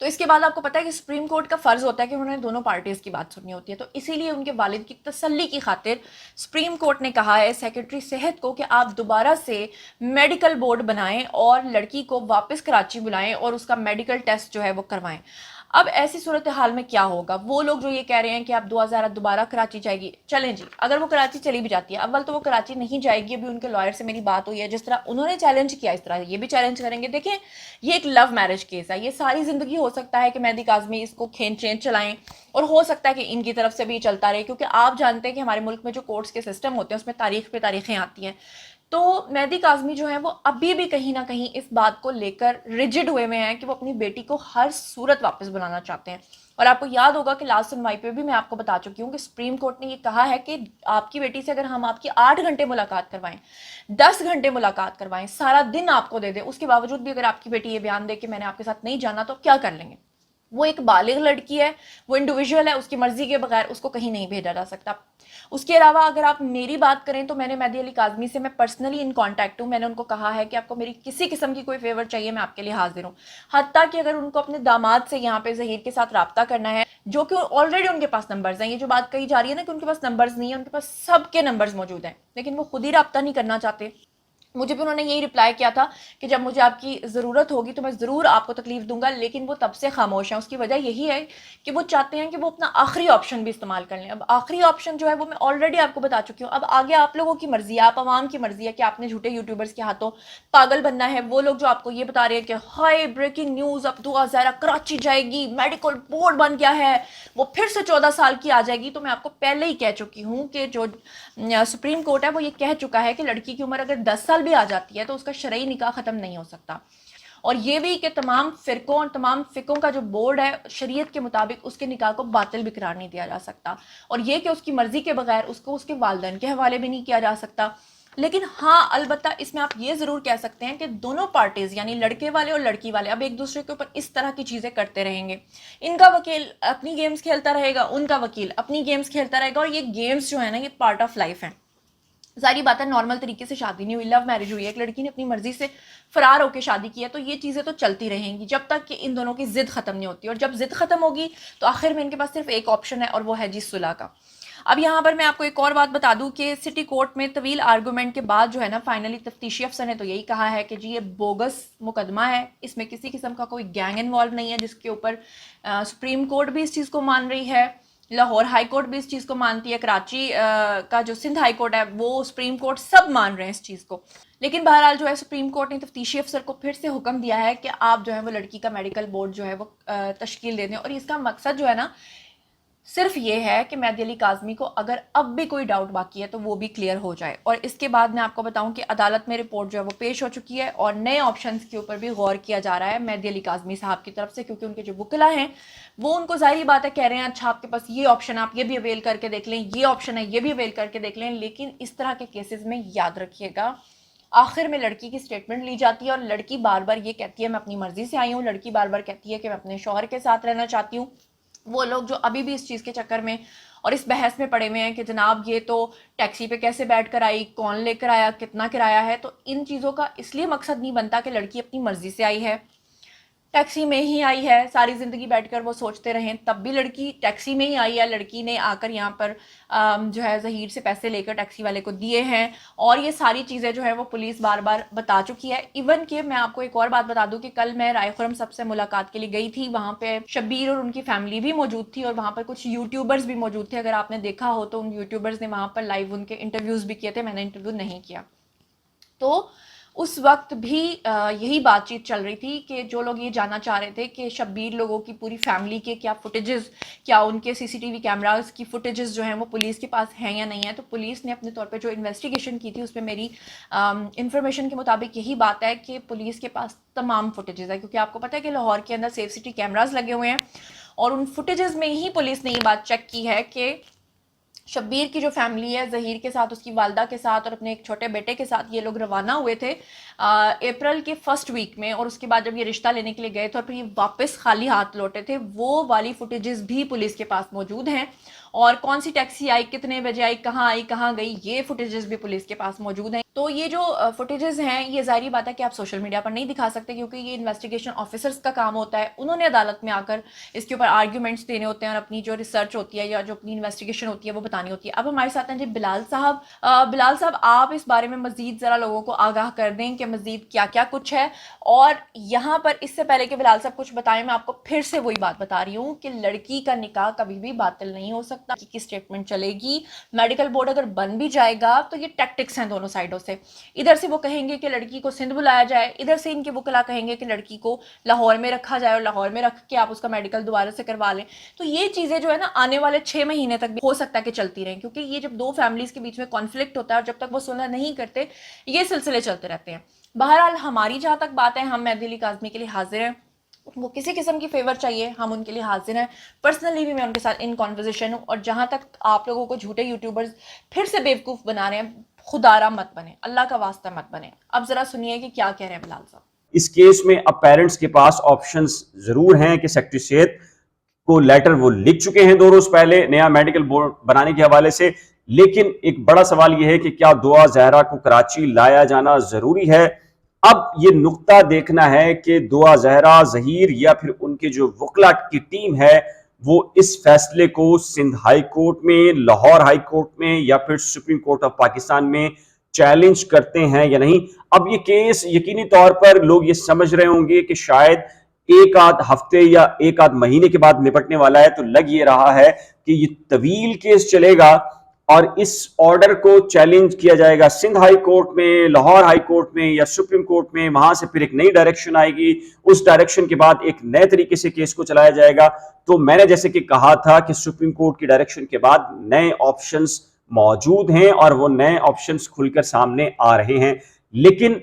تو اس کے بعد آپ کو پتہ ہے کہ سپریم کورٹ کا فرض ہوتا ہے کہ انہوں نے دونوں پارٹیز کی بات سننی ہوتی ہے، تو اسی لیے ان کے والد کی تسلی کی خاطر سپریم کورٹ نے کہا ہے سیکرٹری صحت کو کہ آپ دوبارہ سے میڈیکل بورڈ بنائیں اور لڑکی کو واپس کراچی بلائیں اور اس کا میڈیکل ٹیسٹ جو ہے وہ کروائیں۔ اب ایسی صورتحال میں کیا ہوگا؟ وہ لوگ جو یہ کہہ رہے ہیں کہ آپ 2000 دوبارہ کراچی جائے گی، چلیں جی، اگر وہ کراچی چلی بھی جاتی ہے، اول تو وہ کراچی نہیں جائے گی، ابھی ان کے لائر سے میری بات ہوئی ہے، جس طرح انہوں نے چیلنج کیا اس طرح یہ بھی چیلنج کریں گے۔ دیکھیں یہ ایک لو میرج کیس ہے، یہ ساری زندگی ہو سکتا ہے کہ مہدی کاظمی اس کو کھینچ چلائیں، اور ہو سکتا ہے کہ ان کی طرف سے بھی چلتا رہے، کیونکہ آپ جانتے ہیں کہ ہمارے ملک میں جو کورٹس کے سسٹم ہوتے ہیں اس میں تاریخ پہ تاریخیں آتی ہیں۔ تو مہدی کاظمی جو ہے وہ ابھی بھی کہیں نہ کہیں اس بات کو لے کر ریجڈ ہوئے میں ہیں کہ وہ اپنی بیٹی کو ہر صورت واپس بلانا چاہتے ہیں۔ اور آپ کو یاد ہوگا کہ لاسٹ سنوائی پہ بھی میں آپ کو بتا چکی ہوں کہ سپریم کورٹ نے یہ کہا ہے کہ آپ کی بیٹی سے اگر ہم آپ کی 8 گھنٹے ملاقات کروائیں، 10 گھنٹے ملاقات کروائیں، سارا دن آپ کو دے دیں، اس کے باوجود بھی اگر آپ کی بیٹی یہ بیان دے کہ میں نے آپ کے ساتھ نہیں جانا، تو کیا کر لیں گے؟ وہ ایک بالغ لڑکی ہے، وہ انڈیویجول ہے، اس کی مرضی کے بغیر اس کو کہیں نہیں بھیجا جا سکتا۔ اس کے علاوہ اگر آپ میری بات کریں تو میں نے مہدی علی کاظمی سے میں پرسنلی ان کانٹیکٹ ہوں، میں نے ان کو کہا ہے کہ آپ کو میری کسی قسم کی کوئی فیور چاہیے میں آپ کے لیے حاضر ہوں، حتیٰ کہ اگر ان کو اپنے داماد سے یہاں پہ ظہیر کے ساتھ رابطہ کرنا ہے، جو کہ آلریڈی ان کے پاس نمبرز ہیں، یہ جو بات کہی جا رہی ہے نا کہ ان کے پاس نمبرز نہیں ہیں، ان کے پاس سب کے نمبرز موجود ہیں، لیکن وہ خود ہی رابطہ نہیں کرنا چاہتے۔ مجھے بھی انہوں نے یہی رپلائی کیا تھا کہ جب مجھے آپ کی ضرورت ہوگی تو میں ضرور آپ کو تکلیف دوں گا، لیکن وہ تب سے خاموش ہیں۔ اس کی وجہ یہی ہے کہ وہ چاہتے ہیں کہ وہ اپنا آخری آپشن بھی استعمال کر لیں۔ اب آخری آپشن جو ہے وہ میں آلریڈی آپ کو بتا چکی ہوں، اب آگے آپ لوگوں کی مرضی ہے، آپ عوام کی مرضی ہے کہ آپ نے جھوٹے یوٹیوبرز کے ہاتھوں پاگل بننا ہے۔ وہ لوگ جو آپ کو یہ بتا رہے ہیں کہ ہائی بریکنگ نیوز، اب دعا زہرا کراچی جائے گی، میڈیکل بورڈ بن گیا ہے، وہ پھر سے 14 سال کی آ جائے گی، تو میں آپ کو پہلے ہی کہہ چکی ہوں کہ جو سپریم کورٹ ہے وہ یہ کہہ چکا ہے کہ لڑکی کی عمر اگر 10 سال بھی آ جاتی ہے تو اس کا شرعی نکاح ختم نہیں ہو سکتا، اور یہ بھی کہ تمام فرقوں اور تمام فقوں کا جو بورڈ ہے شریعت کے مطابق اس کے نکاح کو باطل بھی قرار نہیں دیا جا سکتا، اور یہ کہ اس کی مرضی کے بغیر اس کو اس کے والدین کے حوالے بھی نہیں کیا جا سکتا۔ لیکن ہاں البتہ اس میں آپ یہ ضرور کہہ سکتے ہیں کہ دونوں پارٹیز یعنی لڑکے والے اور لڑکی والے اب ایک دوسرے کے اوپر اس طرح کی چیزیں کرتے رہیں گے، ان کا وکیل اپنی گیمز کھیلتا رہے گا، ان کا وکیل اپنی گیمز کھیلتا رہے گا، اور یہ گیمز جو ہے نا یہ پارٹ آف لائف ہیں۔ ظاہری بات ہے نارمل طریقے سے شادی نہیں ہوئی، لو میرج ہوئی ہے، ایک لڑکی نے اپنی مرضی سے فرار ہو کے شادی کی ہے، تو یہ چیزیں تو چلتی رہیں گی جب تک کہ ان دونوں کی ضد ختم نہیں ہوتی، اور جب ضد ختم ہوگی تو آخر میں ان کے پاس صرف ایک آپشن ہے، اور وہ ہے جی صلح کا۔ اب یہاں پر میں آپ کو ایک اور بات بتا دوں کہ سٹی کورٹ میں طویل آرگومنٹ کے بعد جو ہے نا فائنلی تفتیشی افسر نے تو یہی کہا ہے کہ جی یہ بوگس مقدمہ ہے، اس میں کسی قسم کا کوئی گینگ انوالو نہیں ہے، جس کے اوپر سپریم کورٹ بھی اس چیز کو مان رہی ہے، لاہور ہائی کورٹ بھی اس چیز کو مانتی ہے، کراچی کا جو سندھ ہائی کورٹ ہے وہ سپریم کورٹ سب مان رہے ہیں اس چیز کو۔ لیکن بہرحال جو ہے سپریم کورٹ نے تفتیشی افسر کو پھر سے حکم دیا ہے کہ آپ جو ہے وہ لڑکی کا میڈیکل بورڈ جو ہے وہ تشکیل دے دیں، اور اس کا مقصد جو ہے نا صرف یہ ہے کہ مہدی علی کاظمی کو اگر اب بھی کوئی ڈاؤٹ باقی ہے تو وہ بھی کلیئر ہو جائے۔ اور اس کے بعد میں آپ کو بتاؤں کہ عدالت میں رپورٹ جو ہے وہ پیش ہو چکی ہے، اور نئے آپشنز کے اوپر بھی غور کیا جا رہا ہے مہدی علی کاظمی صاحب کی طرف سے، کیونکہ ان کے جو وکلا ہیں وہ ان کو ظاہری بات ہے کہہ رہے ہیں اچھا آپ کے پاس یہ آپشن، آپ یہ بھی اویل کر کے دیکھ لیں، یہ آپشن ہے یہ بھی اویل کر کے دیکھ لیں، لیکن اس طرح کے کیسز میں یاد رکھیے گا آخر میں لڑکی کی سٹیٹمنٹ لی جاتی ہے، اور لڑکی بار بار یہ کہتی ہے میں اپنی مرضی سے آئی ہوں، لڑکی بار بار کہتی ہے کہ میں اپنے شوہر کے ساتھ رہنا چاہتی ہوں۔ وہ لوگ جو ابھی بھی اس چیز کے چکر میں اور اس بحث میں پڑے ہوئے ہیں کہ جناب یہ تو ٹیکسی پہ کیسے بیٹھ کر آئی، کون لے کر آیا، کتنا کرایہ ہے، تو ان چیزوں کا اس لیے مقصد نہیں بنتا کہ لڑکی اپنی مرضی سے آئی ہے، ٹیکسی میں ہی آئی ہے، ساری زندگی بیٹھ کر وہ سوچتے رہیں تب بھی لڑکی ٹیکسی میں ہی آئی ہے، لڑکی نے آ کر یہاں پر جو ہے ظہیر سے پیسے لے کر ٹیکسی والے کو دیے ہیں، اور یہ ساری چیزیں جو ہے وہ پولیس بار بار بتا چکی ہے۔ ایون کہ میں آپ کو ایک اور بات بتا دوں کہ کل میں رائے خرم صاحب سے ملاقات کے لیے گئی تھی، وہاں پہ شبیر اور ان کی فیملی بھی موجود تھی، اور وہاں پر کچھ یوٹیوبرز بھی موجود تھے، اگر آپ نے دیکھا ہو تو ان یوٹیوبرز نے وہاں پر لائیو ان کے انٹرویوز بھی کیے تھے، میں نے انٹرویو نہیں کیا۔ تو اس وقت بھی یہی بات چیت چل رہی تھی کہ جو لوگ یہ جاننا چاہ رہے تھے کہ شبیر لوگوں کی پوری فیملی کے کیا فوٹیجز، کیا ان کے سی سی ٹی وی کیمراز کی فوٹیجز جو ہیں وہ پولیس کے پاس ہیں یا نہیں ہیں، تو پولیس نے اپنے طور پہ جو انویسٹیگیشن کی تھی اس میں میری انفارمیشن کے مطابق یہی بات ہے کہ پولیس کے پاس تمام فوٹیجز ہے، کیونکہ آپ کو پتہ ہے کہ لاہور کے اندر سیف سٹی کیمراز لگے ہوئے ہیں، اور ان فوٹیجز میں ہی پولیس نے یہ بات چیک کی ہے کہ شبیر کی جو فیملی ہے ظہیر کے ساتھ، اس کی والدہ کے ساتھ اور اپنے ایک چھوٹے بیٹے کے ساتھ یہ لوگ روانہ ہوئے تھے اپریل کے فرسٹ ویک میں، اور اس کے بعد جب یہ رشتہ لینے کے لیے گئے تھے اور پھر یہ واپس خالی ہاتھ لوٹے تھے، وہ والی فوٹیجز بھی پولیس کے پاس موجود ہیں، اور کون سی ٹیکسی آئی, کتنے بجے آئی, کہاں گئی, یہ فوٹیجز بھی پولیس کے پاس موجود ہیں. تو یہ جو فوٹیجز ہیں یہ ظاہری بات ہے کہ آپ سوشل میڈیا پر نہیں دکھا سکتے, کیونکہ یہ انویسٹیگیشن آفیسرز کا کام ہوتا ہے. انہوں نے عدالت میں آ کر اس کے اوپر آرگیومنٹس دینے ہوتے ہیں اور اپنی جو ریسرچ ہوتی ہے یا جو اپنی انویسٹیگیشن ہوتی ہے وہ بتانی ہوتی ہے. اب ہمارے ساتھ ہیں جی بلال صاحب. بلال صاحب, آپ اس بارے میں مزید ذرا لوگوں کو آگاہ کر دیں کہ مزید کیا کیا کچھ ہے. اور یہاں پر اس سے پہلے کہ بلال صاحب کچھ بتائیں, میں آپ کو پھر سے وہی بات بتا رہی ہوں کہ لڑکی کا نکاح کبھی بھی باطل نہیں ہو سکتا. کی اسٹیٹمنٹ چلے گی, میڈیکل بورڈ اگر بن بھی جائے گا تو یہ ٹیکٹکس ہیں دونوں سائڈوں سے. ادھر سے وہ کہیں گے کہ لڑکی کو سندھ بلایا جائے, ادھر سے ان کے وکلا کہیں گے کہ لڑکی کو لاہور میں رکھا جائے اور لاہور میں رکھ کے آپ اس کا میڈیکل دوبارہ سے کروا لیں. تو یہ چیزیں جو ہے نا آنے والے 6 مہینے تک بھی ہو سکتا ہے کہ چلتی رہیں, کیونکہ یہ جب دو فیملیز کے بیچ میں کانفلکٹ ہوتا ہے اور جب تک وہ صلح نہیں کرتے یہ سلسلے چلتے رہتے ہیں. بہرحال ہماری جہاں تک بات ہے, ہم مہدی علی کاظمی کے لیے حاضر ہیں. وہ کسی قسم کی فیور چاہیے ہم ان کے لیے حاضر ہیں. پرسنلی بھی میں ان کے ساتھ ان کانورزیشن ہوں. اور جہاں تک آپ لوگوں کو جھوٹے یوٹیوبرز پھر سے بیوقوف بنا رہے ہیں, خدارا مت بنے, اللہ کا واسطہ مت بنے. اب ذرا سنیے کہ کیا کہہ رہے ہیں بلال صاحب. اس کیس میں اب پیرنٹس کے پاس آپشنز ضرور ہیں کہ سیکٹری صحت کو لیٹر وہ لکھ چکے ہیں 2 روز پہلے نیا میڈیکل بورڈ بنانے کے حوالے سے, لیکن ایک بڑا سوال یہ ہے کہ کیا دعا زہرا کو کراچی لایا جانا ضروری ہے. اب یہ نقطہ دیکھنا ہے کہ دعا زہرا, ظہیر یا پھر ان کے جو وکلا کی ٹیم ہے وہ اس فیصلے کو سندھ ہائی کورٹ میں, لاہور ہائی کورٹ میں یا پھر سپریم کورٹ آف پاکستان میں چیلنج کرتے ہیں یا نہیں. اب یہ کیس یقینی طور پر لوگ یہ سمجھ رہے ہوں گے کہ شاید ایک آدھ ہفتے یا ایک آدھ مہینے کے بعد نپٹنے والا ہے, تو لگ یہ رہا ہے کہ یہ طویل کیس چلے گا اور اس آرڈر کو چیلنج کیا جائے گا سندھ ہائی کورٹ میں, لاہور ہائی کورٹ میں یا سپریم کورٹ میں. وہاں سے پھر ایک نئی ڈائریکشن آئے گی, اس ڈائریکشن کے بعد ایک نئے طریقے سے کیس کو چلایا جائے گا. تو میں نے جیسے کہ کہا تھا کہ سپریم کورٹ کی ڈائریکشن کے بعد نئے آپشنز موجود ہیں اور وہ نئے آپشنز کھل کر سامنے آ رہے ہیں. لیکن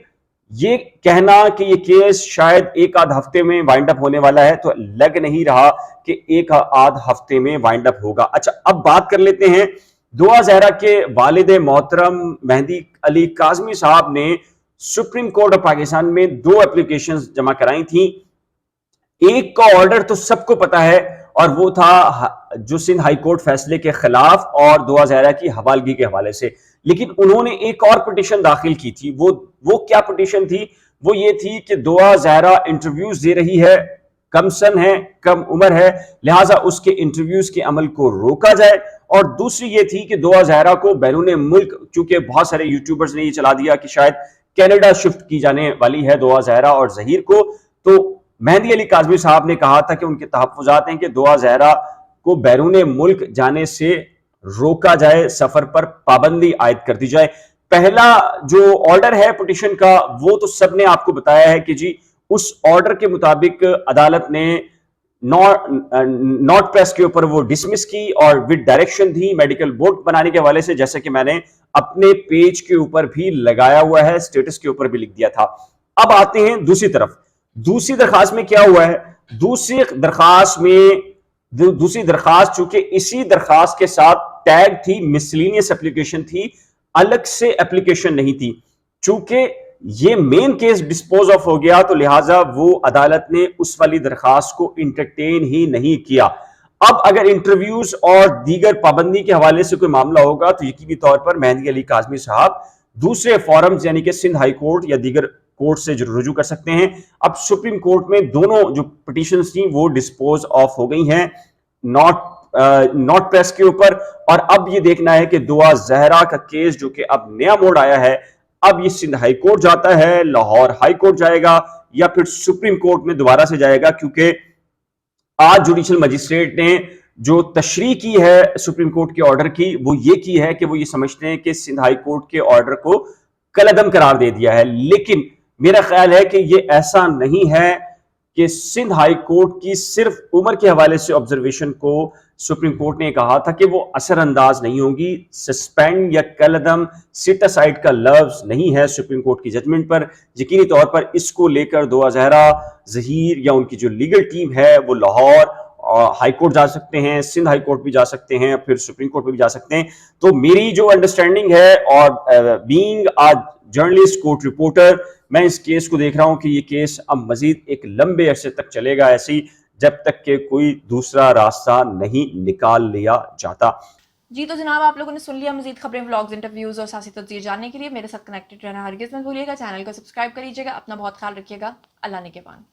یہ کہنا کہ یہ کیس شاید ایک آدھ ہفتے میں وائنڈ اپ ہونے والا ہے, تو لگ نہیں رہا کہ ایک آدھ ہفتے میں وائنڈ اپ ہوگا. اچھا, اب بات کر لیتے ہیں دعا زہرا کے والد محترم مہدی علی کاظمی صاحب نے سپریم کورٹ آف پاکستان میں 2 اپلیکیشنز جمع کرائی تھیں. ایک کا آرڈر تو سب کو پتا ہے اور وہ تھا جو سندھ ہائی کورٹ فیصلے کے خلاف اور دعا زہرا کی حوالگی کے حوالے سے. لیکن انہوں نے ایک اور پٹیشن داخل کی تھی. وہ کیا پٹیشن تھی؟ وہ یہ تھی کہ دعا زہرا انٹرویوز دے رہی ہے, کم سن ہے, کم عمر ہے, لہٰذا اس کے انٹرویوز کے عمل کو روکا جائے. اور دوسری یہ تھی کہ دعا زہرا کو بیرون ملک, چونکہ بہت سارے یوٹیوبرز نے یہ چلا دیا کہ شاید کینیڈا شفٹ کی جانے والی ہے دعا زہرا اور ظہیر کو, تو مہدی علی کاظمی صاحب نے کہا تھا کہ ان کے تحفظات ہیں کہ دعا زہرا کو بیرون ملک جانے سے روکا جائے, سفر پر پابندی عائد کر دی جائے. پہلا جو آرڈر ہے پٹیشن کا وہ تو سب نے آپ کو بتایا ہے کہ جی اس آرڈر کے مطابق عدالت نے نوٹ پریس کے اوپر وہ ڈسمس کی اور with direction the medical board بنانے کے حوالے سے, جیسے کہ میں نے اپنے پیج کے اوپر بھی لگایا ہوا ہے, سٹیٹس کے اوپر بھی لکھ دیا تھا. اب آتے ہیں دوسری طرف. دوسری درخواست میں کیا ہوا ہے؟ دوسری درخواست چونکہ اسی درخواست کے ساتھ ٹیگ تھی, مسلینیس اپلیکیشن تھی, الگ سے اپلیکیشن نہیں تھی. چونکہ یہ مین کیس ڈسپوز آف ہو گیا تو لہٰذا وہ عدالت نے اس والی درخواست کو انٹرٹین ہی نہیں کیا. اب اگر انٹرویوز اور دیگر پابندی کے حوالے سے کوئی معاملہ ہوگا تو یقینی طور پر مہدی علی کاظمی صاحب دوسرے فورمز یعنی کہ سندھ ہائی کورٹ یا دیگر کورٹ سے رجوع کر سکتے ہیں. اب سپریم کورٹ میں دونوں جو پٹیشنز تھیں وہ ڈسپوز آف ہو گئی ہیں نوٹ پریس کے اوپر. اور اب یہ دیکھنا ہے کہ دعا زہرا کا کیس جو کہ اب نیا موڑ آیا ہے, اب یہ سندھ ہائی کورٹ جاتا ہے, لاہور ہائی کورٹ جائے گا یا پھر سپریم کورٹ میں دوبارہ سے جائے گا. کیونکہ آج جوڈیشل مجسٹریٹ نے جو تشریح کی ہے سپریم کورٹ کے آرڈر کی وہ یہ کی ہے کہ وہ یہ سمجھتے ہیں کہ سندھ ہائی کورٹ کے آرڈر کو کالعدم قرار دے دیا ہے. لیکن میرا خیال ہے کہ یہ ایسا نہیں ہے کہ سندھ ہائی کورٹ کی صرف عمر کے حوالے سے آبزرویشن کو سپریم کورٹ نے کہا تھا کہ وہ اثر انداز نہیں ہوگی. سسپینڈ یا کالعدم سیٹ اسائڈ کا لفظ نہیں ہے سپریم کورٹ کی ججمنٹ پر. یقینی طور پر اس کو لے کر دعا زہرا, ظہیر یا ان کی جو لیگل ٹیم ہے وہ لاہور ہائی کورٹ جا سکتے ہیں, سندھ ہائی کورٹ بھی جا سکتے ہیں, پھر سپریم کورٹ بھی جا سکتے ہیں. تو میری جو انڈرسٹینڈنگ ہے اور بینگ آج جرنلسٹ کورٹ رپورٹر, میں اس کیس کو دیکھ رہا ہوں کہ یہ کیس اب مزید ایک لمبے عرصے تک چلے گا. ایسی جب تک کہ کوئی دوسرا راستہ نہیں نکال لیا جاتا. جی تو جناب آپ لوگوں نے سن لیا. مزید خبریں، ولاگز، انٹرویوز اور سیاسی تجزیے جاننے کے لیے میرے ساتھ کنیکٹڈ رہنا ہرگز مت بھولیے گا. چینل کو سبسکرائب کر لیجیے گا. اپنا بہت خیال رکھیے گا. اللہ نگہبان.